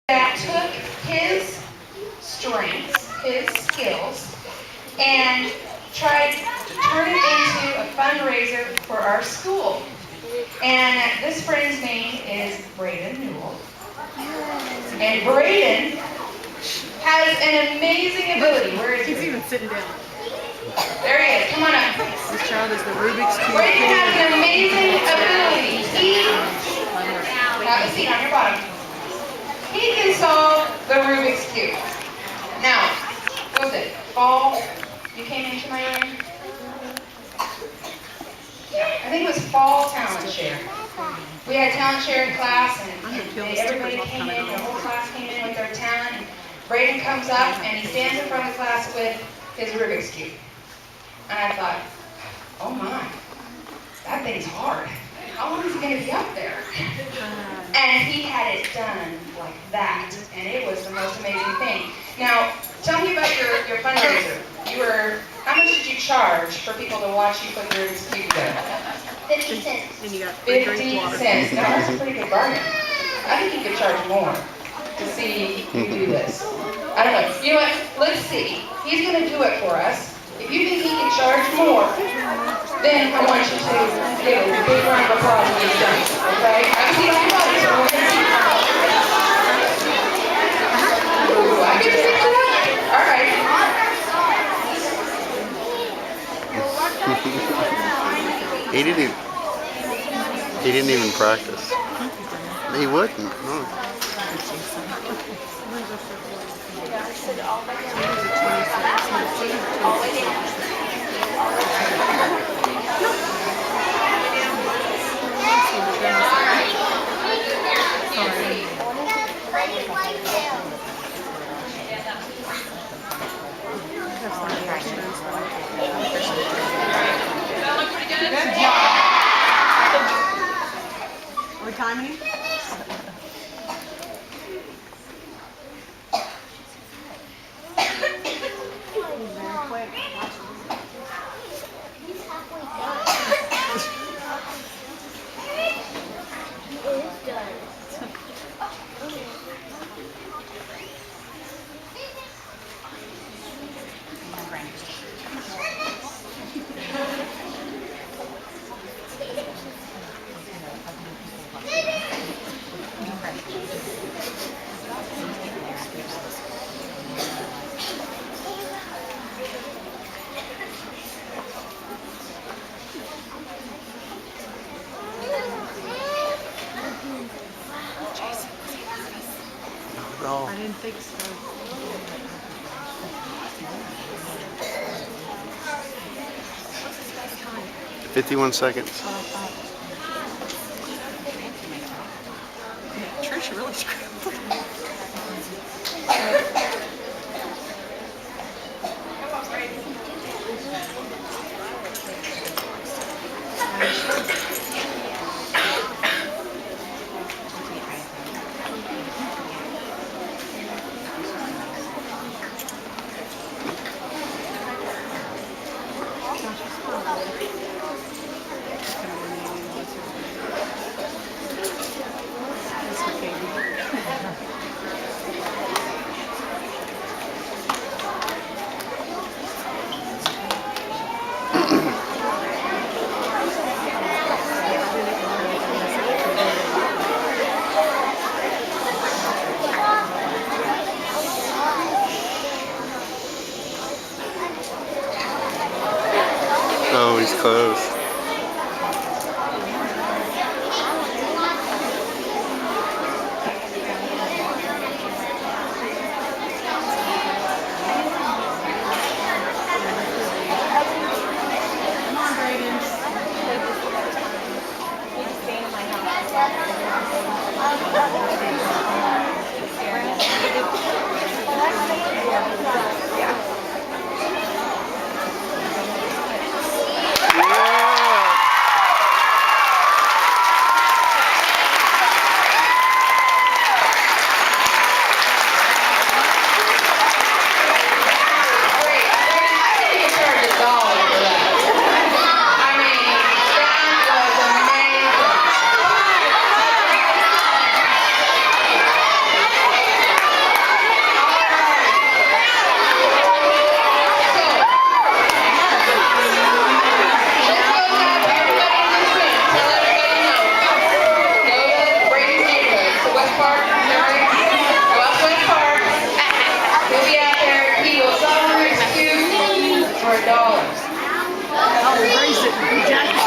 that took his strengths, his skills, and tried to turn it into a fundraiser for our school. And this friend's name is Braeden Newell. And Braeden has an amazing ability. Where is he? He's even sitting down. There he is. Come on up. This child is the Rubik's Cube. Braeden has an amazing ability. Have a seat on your bottom. He can solve the Rubik's Cube. Now, what was it? Fall? You came into my room? I think it was fall talent share. We had talent share in class, and everybody came in, the whole class came in with their talent. And Braeden comes up, and he stands in front of the class with his Rubik's Cube. And I thought, oh my, that thing's hard. How long is he going to be up there? And he had it done like that, and it was the most amazing thing. Now, tell me about your fundraiser. How much did you charge for people to watch you put the Rubik's Cube together? 50 cents. And you got 50 cents. Now, that's a pretty good bargain. I think you could charge more to see you do this. I don't know. You know what? Let's see. He's going to do it for us. If you think he can charge more, then I want you to give a big round of applause when he's done. Okay? I'm seeing everybody, so we're going to see. Ooh, I get to see that? All right. He didn't even practice. He wouldn't. No. Are we timing? I didn't think so. 51 seconds. Trisha really screwed. Oh, he's close. Come on, Braeden. Yeah. $100. Oh, we raised it. We jacked